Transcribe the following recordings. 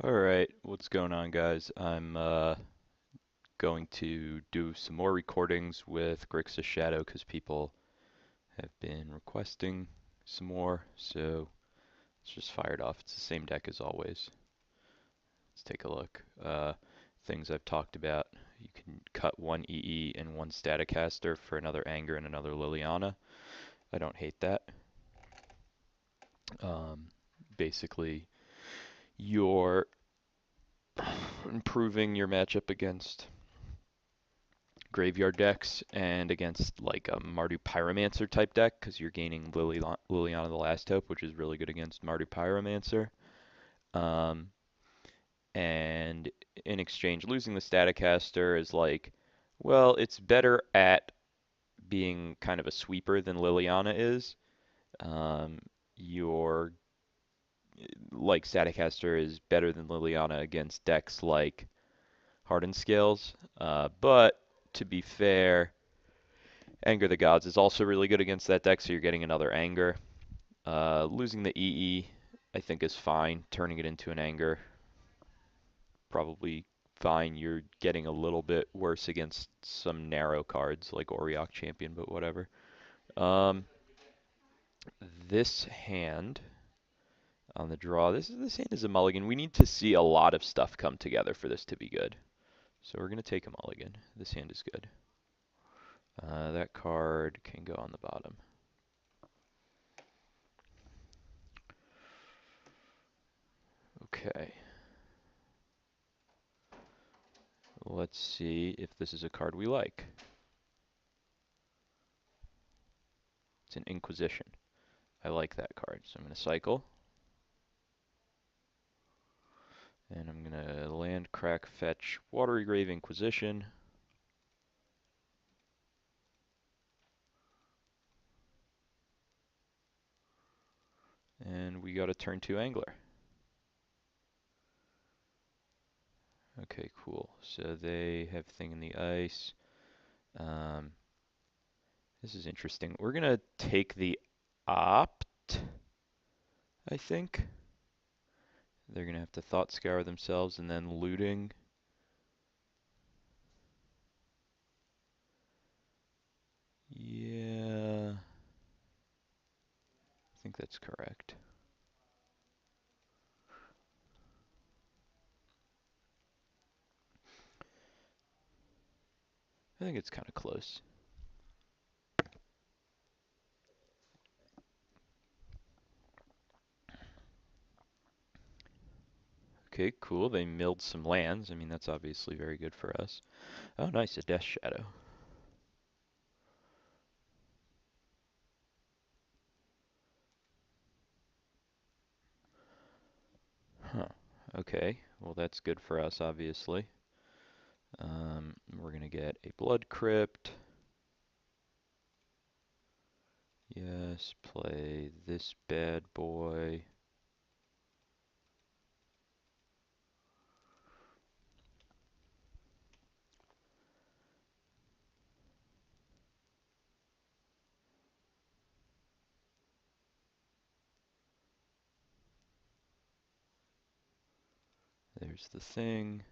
Alright, what's going on, guys? I'm going to do some more recordings with grixis Shadow because people have been requesting some more, so it's just fired off. It's the same deck as always. Let's take a look. Things I've talked about. You can cut one EE and one Staticaster for another Anger and another Liliana. I don't hate that. Um, Basically, you're improving your matchup against graveyard decks and against like a Mardu Pyromancer type deck because you're gaining Liliana the Last Hope, which is really good against Mardu Pyromancer. Um, and in exchange, losing the Staticaster is like, well, it's better at being kind of a sweeper than Liliana is. Um, your like Staticaster is better than Liliana against decks like Hardened Scales, but to be fair, Anger the Gods is also really good against that deck, so you're getting another Anger. Losing the EE, I think, is fine. Turning it into an Anger, probably fine. You're getting a little bit worse against some narrow cards like Auriok Champion, but whatever. Um, this hand on the draw, this hand is a mulligan. We need to see a lot of stuff come together for this to be good. So we're going to take a mulligan. This hand is good. That card can go on the bottom. Okay. Let's see if this is a card we like. It's an Inquisition. I like that card, so I'm going to cycle. And I'm going to land, crack, fetch, Watery Grave, Inquisition. And we got a turn 2 Angler. Okay, cool. So they have Thing in the Ice. Um, this is interesting. We're going to take the Opt, I think. They're going to have to Thought Scour themselves and then looting. Yeah, I think that's correct. I think it's kind of close. Okay, cool. They milled some lands. I mean, that's obviously very good for us. Oh, nice, a Death Shadow. Huh. Okay, well, that's good for us, obviously. We're going to get a Blood Crypt. Yes, play this bad boy. There's the thing.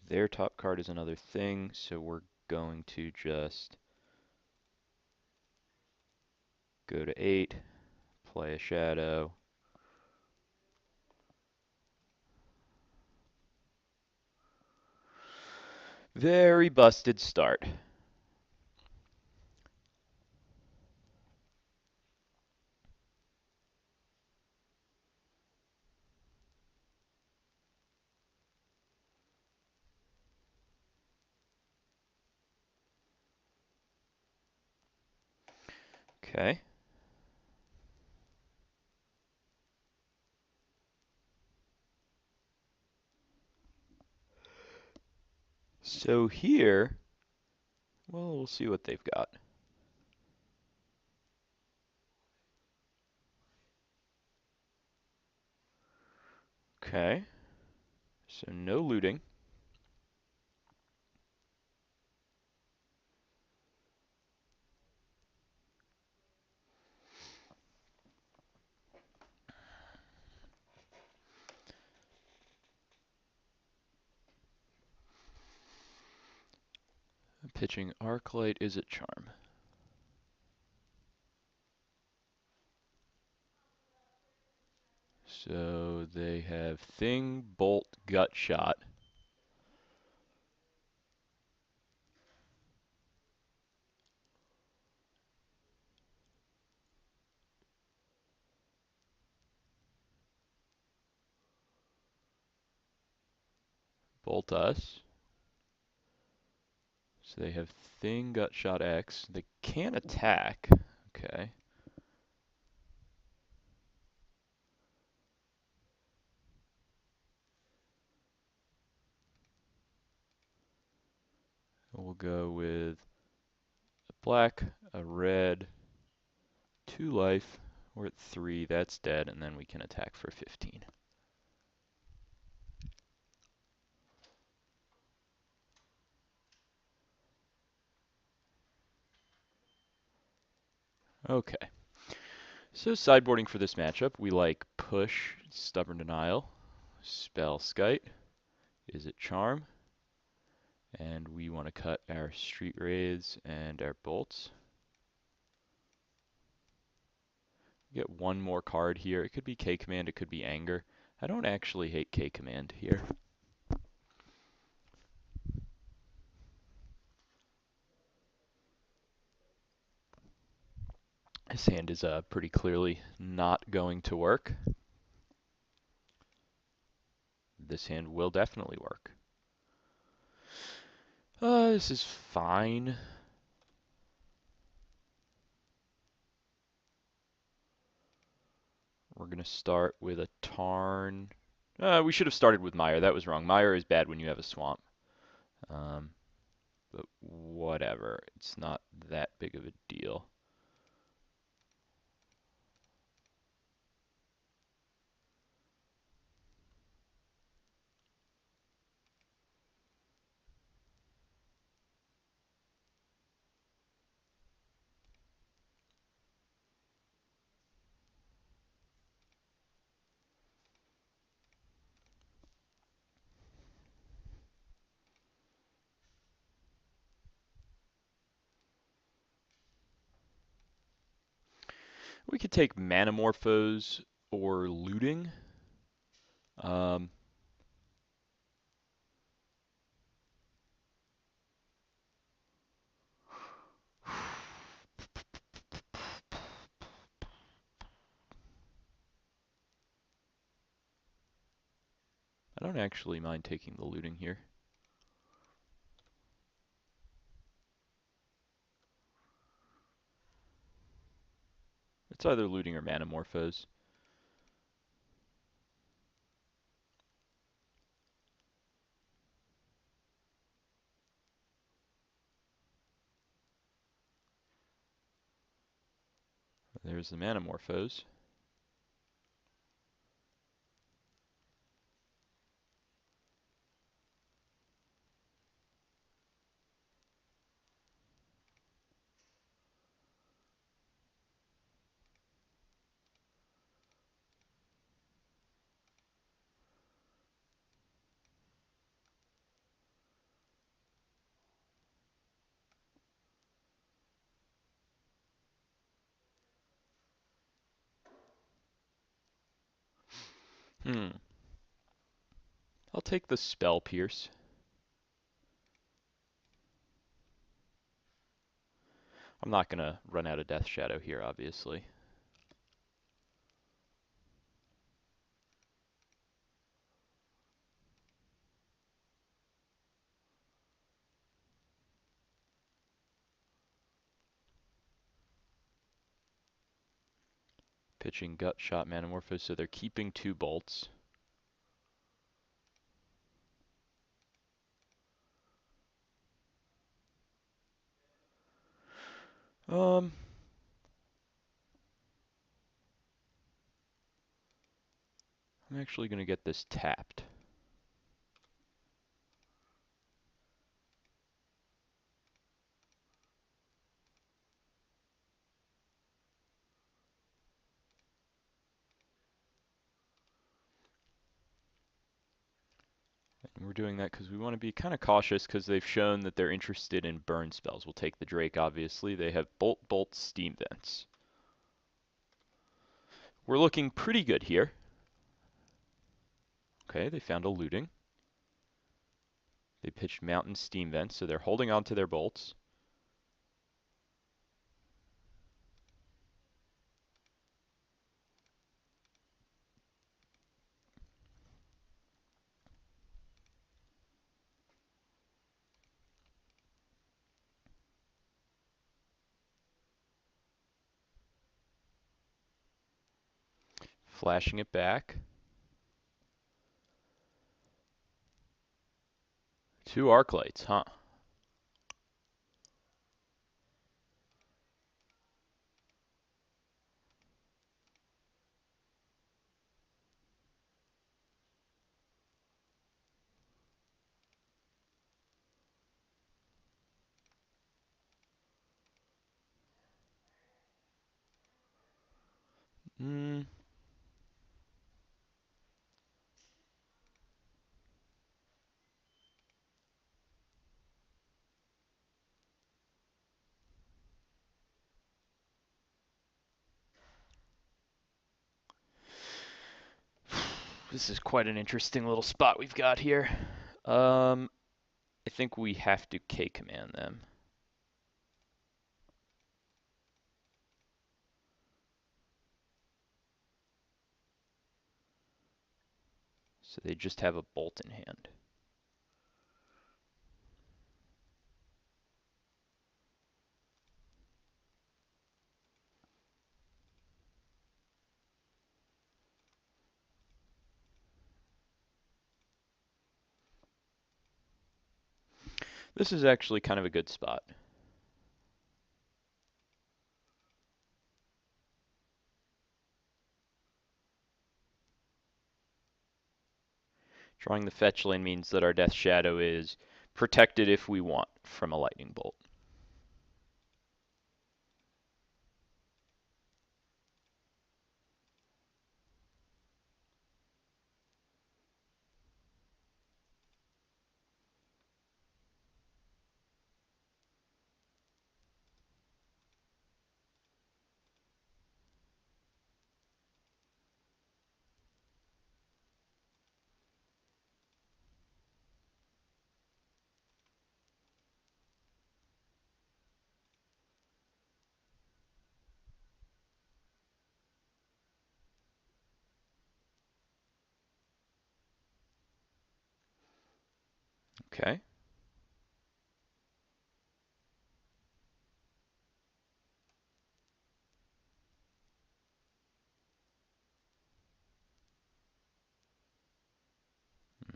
Their top card is another thing, so we're going to just go to 8, play a Shadow. Very busted start. Okay. So here, well, we'll see what they've got. Okay. So no looting. Pitching Arclight, is it Charm? So they have Thing, Bolt, Gut Shot. Bolt us. So they have Thing, Gut Shot X. They can attack. Okay. We'll go with a black, a red, 2 life. We're at 3. That's dead, and then we can attack for 15. Okay. So sideboarding for this matchup, we like Push, Stubborn Denial, Spell Skite. Is it Charm? And we want to cut our Street Wraiths and our Bolts. Get one more card here. It could be K Command, it could be Anger. I don't actually hate K Command here. This hand is pretty clearly not going to work. This hand will definitely work. This is fine. We're going to start with a Tarn. We should have started with Mire. That was wrong. Mire is bad when you have a swamp. But whatever. It's not that big of a deal. We could take Manamorphose or Looting. Um, I don't actually mind taking the Looting here. It's either Looting or Manamorphose. There's the Manamorphose. I'll take the Spell Pierce. I'm not going to run out of Death Shadow here, obviously. Pitching Gut Shot Manamorphose, so they're keeping 2 bolts. I'm actually going to get this tapped. We're doing that because we want to be kind of cautious because they've shown that they're interested in burn spells. We'll take the Drake, obviously. They have Bolt, Bolt, Steam Vents. We're looking pretty good here. Okay, they found a looting. They pitched Mountain Steam Vents, so they're holding on to their bolts. Flashing it back. 2 arc lights, huh? Hmm. This is quite an interesting little spot we've got here. I think we have to K command them. So they just have a bolt in hand. This is actually kind of a good spot. Drawing the fetch lane means that our Death Shadow is protected if we want from a lightning bolt. Okay.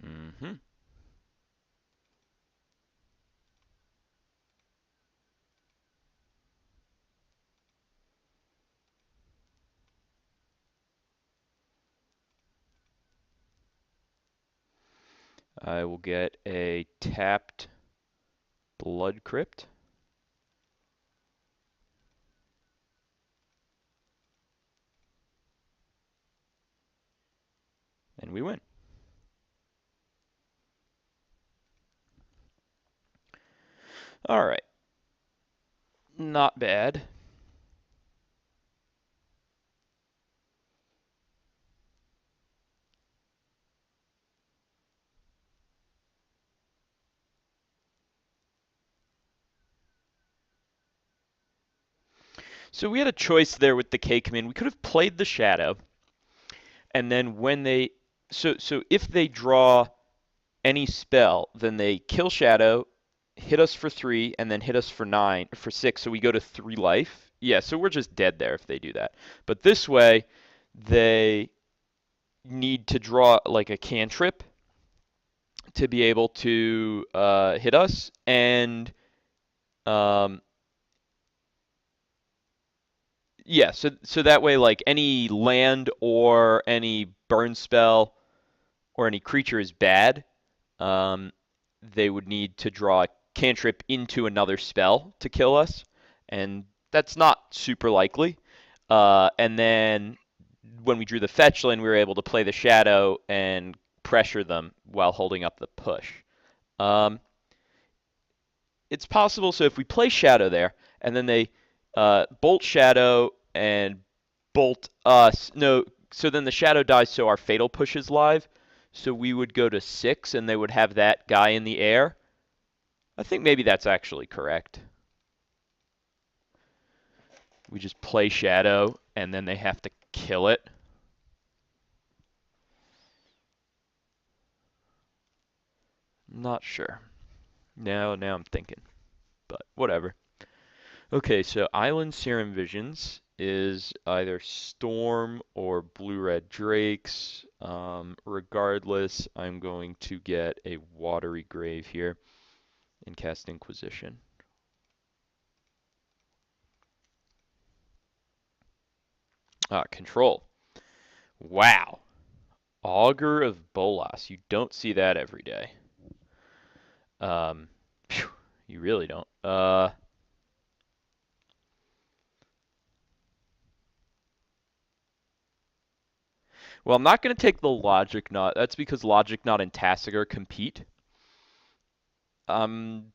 Mm-hmm. I will get a tapped Blood Crypt. And we win. All right. Not bad. So we had a choice there with the K command. We could have played the Shadow, and then when they so if they draw any spell, then they kill Shadow, hit us for 3, and then hit us for 6, so we go to 3 life. Yeah, so we're just dead there if they do that. But this way, they need to draw like a cantrip to be able to hit us, and um, yeah, so that way, like any land or any burn spell or any creature is bad, um, they would need to draw a cantrip into another spell to kill us, and that's not super likely. And then when we drew the fetch lane, we were able to play the Shadow and pressure them while holding up the push. Um, it's possible. So if we play Shadow there, and then they bolt Shadow and bolt us, no, so then the Shadow dies, so our Fatal Push is live. So we would go to 6, and they would have that guy in the air. I think maybe that's actually correct. We just play Shadow, and then they have to kill it. Not sure. Now I'm thinking, but whatever. Okay, so Island Serum Visions is either Storm or Blue-Red Drakes. Regardless, I'm going to get a Watery Grave here and cast Inquisition. Control. Wow. Augur of Bolas. You don't see that every day. Phew, you really don't. Well, I'm not going to take the Logic Knot. That's because Logic Knot and Tasigur compete. Um,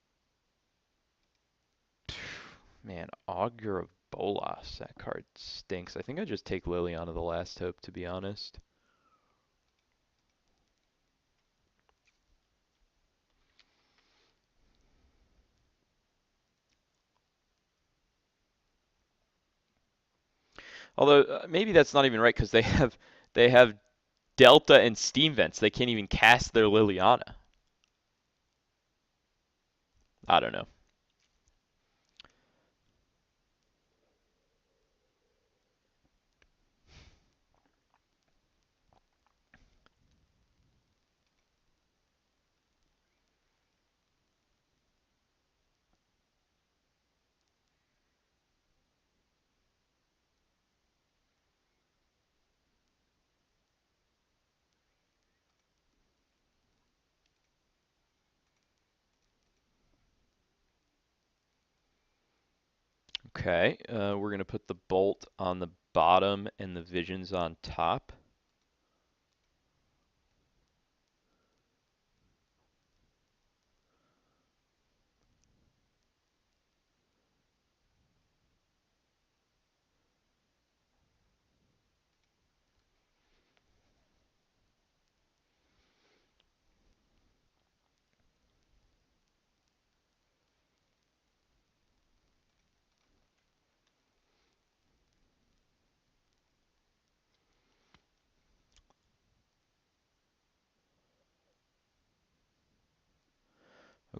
Man, Augur of Bolas. That card stinks. I think I just take Liliana the Last Hope, to be honest. Although maybe that's not even right because they have Delta and Steam Vents. They can't even cast their Liliana. I don't know. Okay, we're gonna put the Bolt on the bottom and the Visions on top.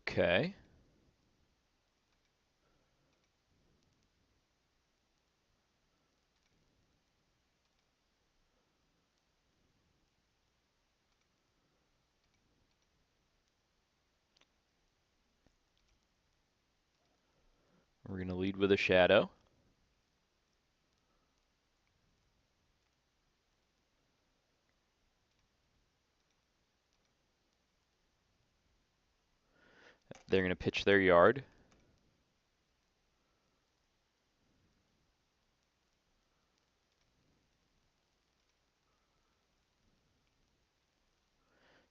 Okay. We're gonna lead with a Shadow. They're gonna pitch their yard.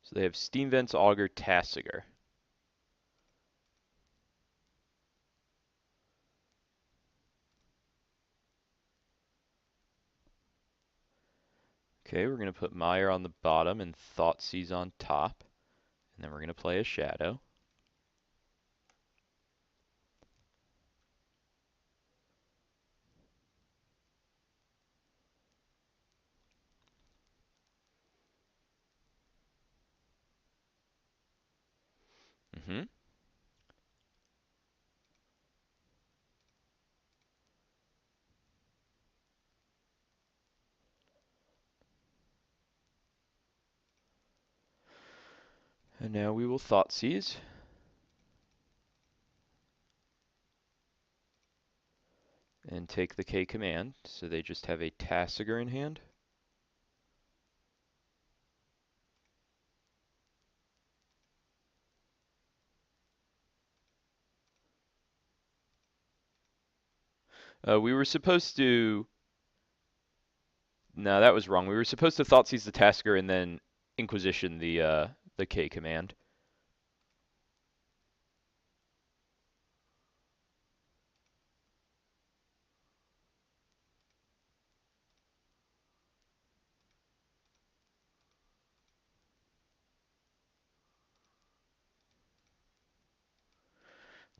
So they have Steam Vents, Augur, Tasigur. Okay, we're going to put Meyer on the bottom and Thoughtseize on top. And then we're going to play a Shadow. Mm-hmm. And now we will Thoughtseize. And take the K command. So they just have a Tasigur in hand. We were supposed to... No, that was wrong. We were supposed to Thoughtseize the Tasigur and then Inquisition the K command.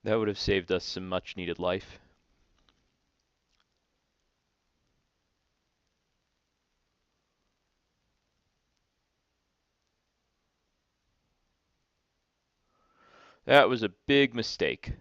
That would have saved us some much needed life. That was a big mistake.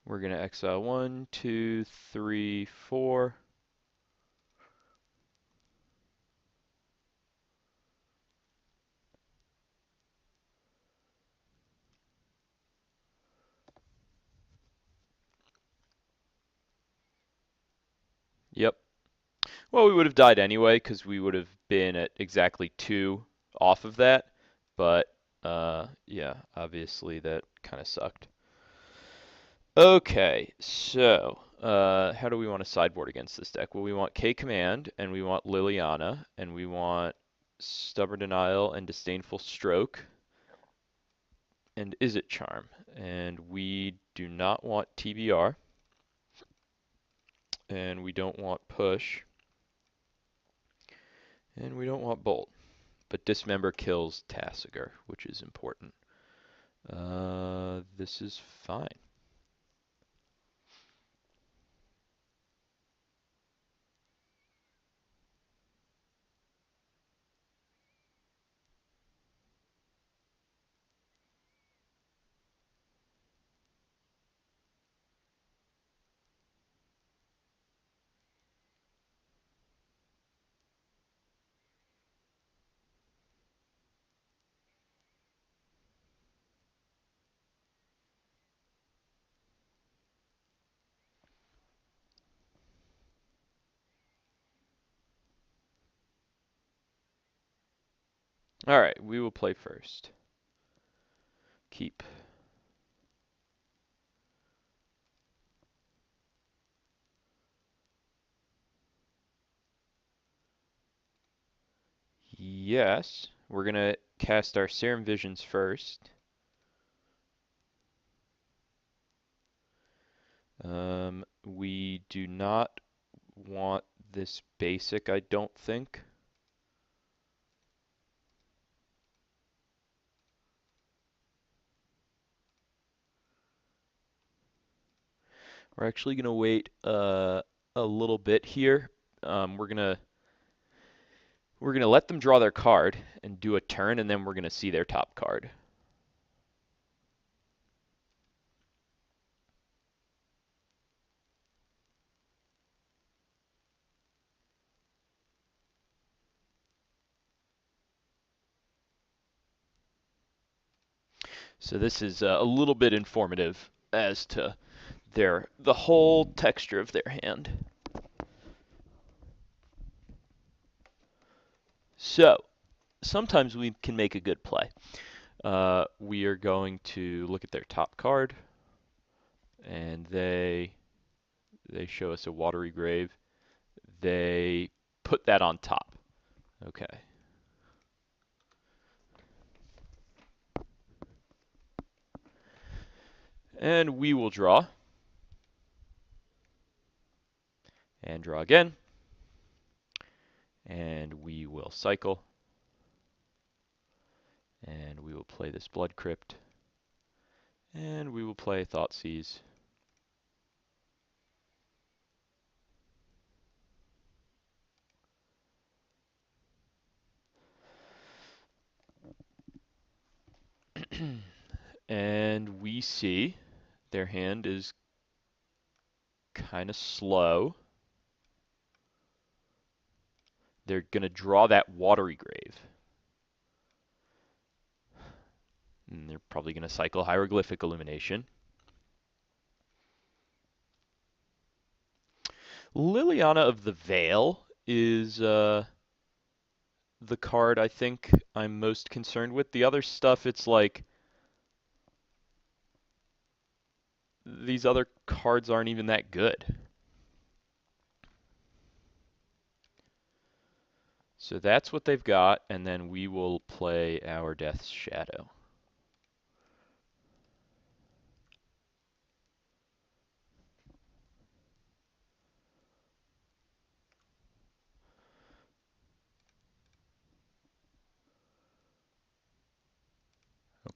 We're going to exile 1, 2, 3, 4. Yep. Well, we would have died anyway because we would have been at exactly 2 off of that. But, yeah, obviously that kind of sucked. Okay, so how do we want to sideboard against this deck? Well, we want K Command, and we want Liliana, and we want Stubborn Denial and Disdainful Stroke, and Izzet Charm. And we do not want TBR, and we don't want Push, and we don't want Bolt. But Dismember kills Tasigur, which is important. This is fine. Alright, we will play first. Keep. Yes, we're going to cast our Serum Visions first. We do not want this basic, I don't think. We're actually going to wait a little bit here. We're gonna let them draw their card and do a turn, and then we're gonna see their top card. So this is a little bit informative as to the whole texture of their hand. So sometimes we can make a good play. We are going to look at their top card, and they show us a Watery Grave. They put that on top. Okay. And we will draw. And draw again. And we will cycle. And we will play this Blood Crypt. And we will play Thoughtseize. And we see their hand is kind of slow. They're going to draw that watery grave. And they're probably going to cycle hieroglyphic illumination. Liliana of the Veil is the card I think I'm most concerned with. The other stuff, it's like these other cards aren't even that good. So that's what they've got, and then we will play our Death's Shadow.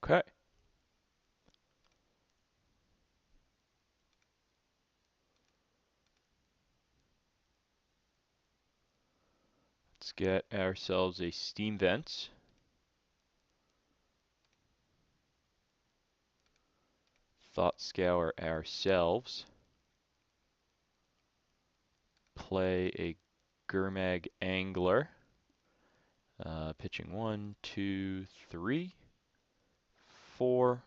Okay. Let's get ourselves a Steam Vents. Thought Scour ourselves. Play a Gurmag Angler. Pitching 1, 2, 3, 4.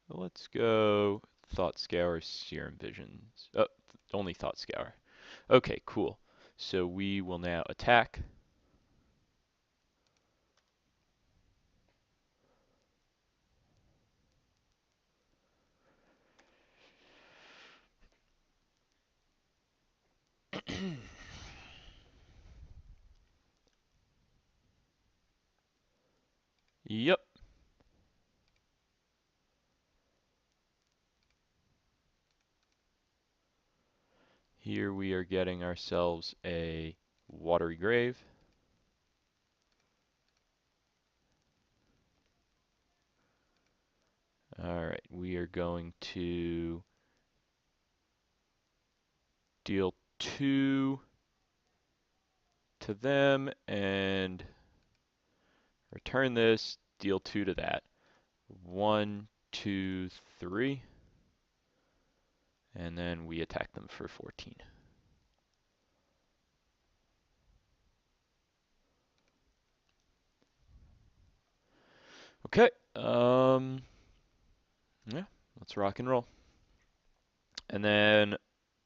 Let's go Thought Scour, Serum Visions. Oh, only Thought Scour. Okay, cool. So we will now attack. Yep. Here we are getting ourselves a Watery Grave. Alright, we are going to deal 2 to them and return this, deal 2 to that. 1, 2, 3. And then we attack them for 14. Okay. Yeah, let's rock and roll. And then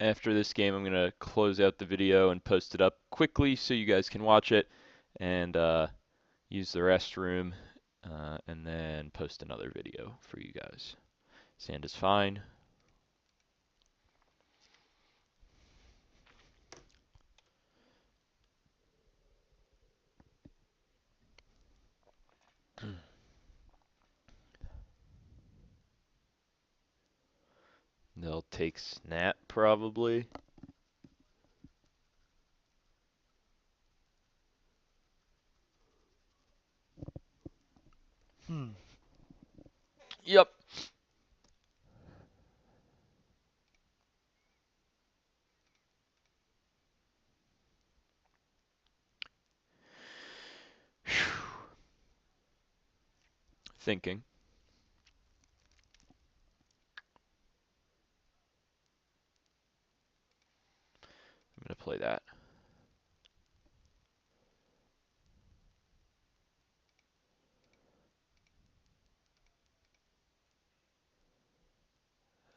after this game, I'm going to close out the video and post it up quickly so you guys can watch it and use the restroom, and then post another video for you guys. Sand is fine. They'll take Snap probably. Yep. Thinking. I'm going to play that.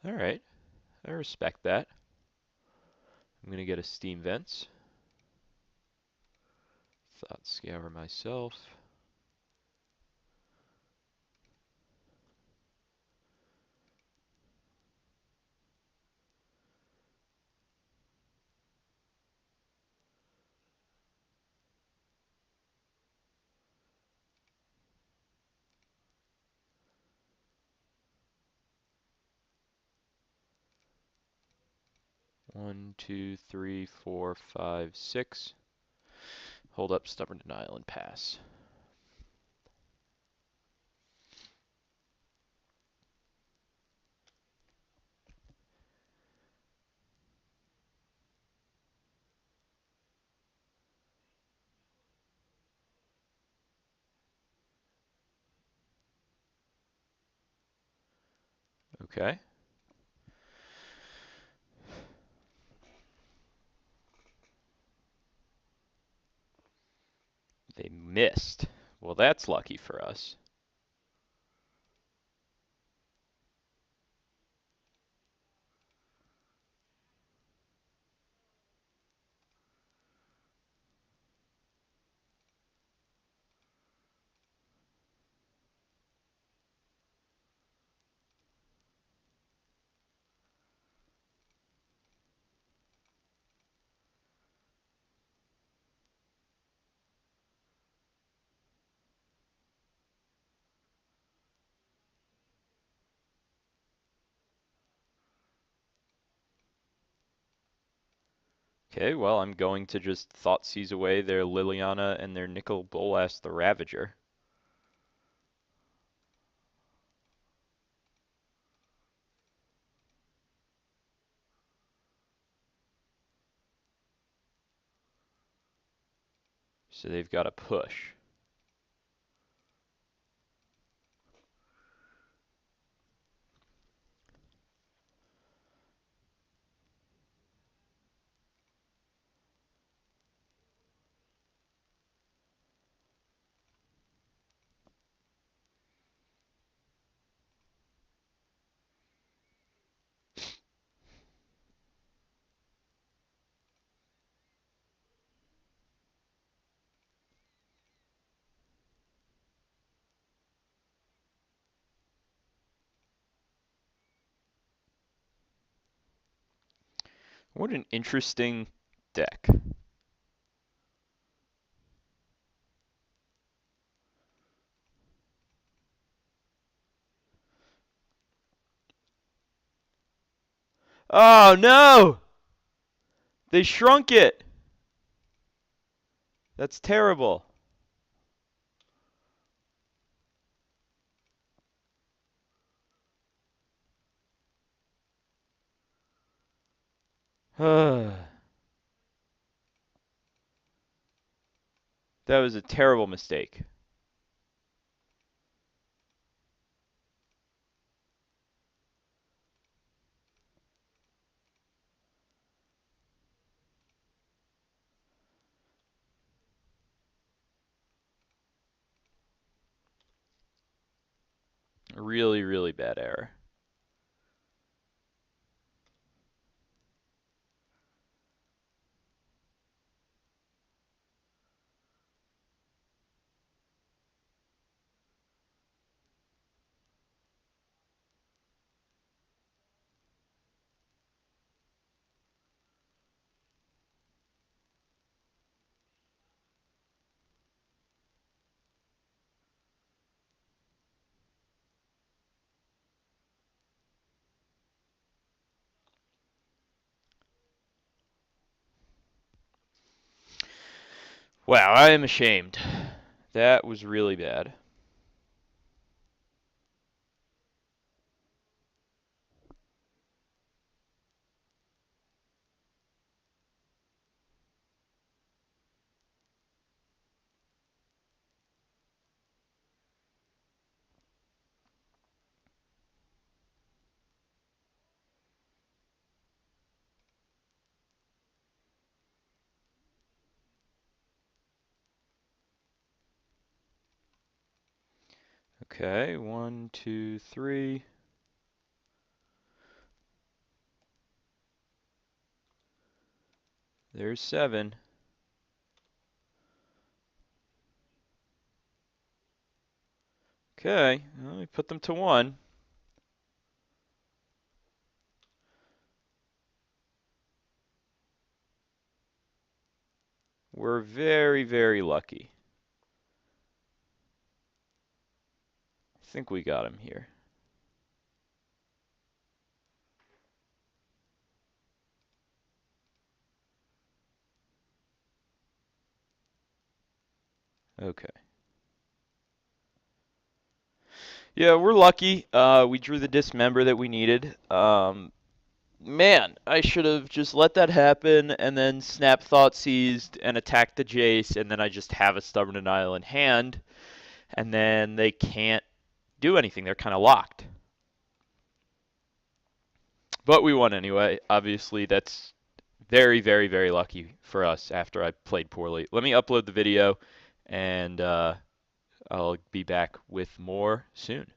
All right. I respect that. I'm going to get a Steam Vents. Thought Scour myself. One, two, three, four, five, 6. Hold up, Stubborn Denial, and pass. Okay. They missed. Well, that's lucky for us. Okay, well, I'm going to just Thoughtseize away their Liliana and their Nicol Bolas the Ravager. So they've got to push. What an interesting deck. Oh no! They shrunk it! That's terrible. That was a terrible mistake. Really, really bad error. Wow, I am ashamed. That was really bad. Okay, 1, 2, 3. There's 7. Okay, let me put them to 1. We're very, very lucky. I think we got him here. Okay. Yeah, we're lucky. We drew the dismember that we needed. Man, I should have just let that happen and then snap thought seized and attacked the Jace, and then I just have a stubborn denial in hand, and then they can't do anything. They're kind of locked. But we won anyway. Obviously, that's very, very, very lucky for us after I played poorly. Let me upload the video, and I'll be back with more soon.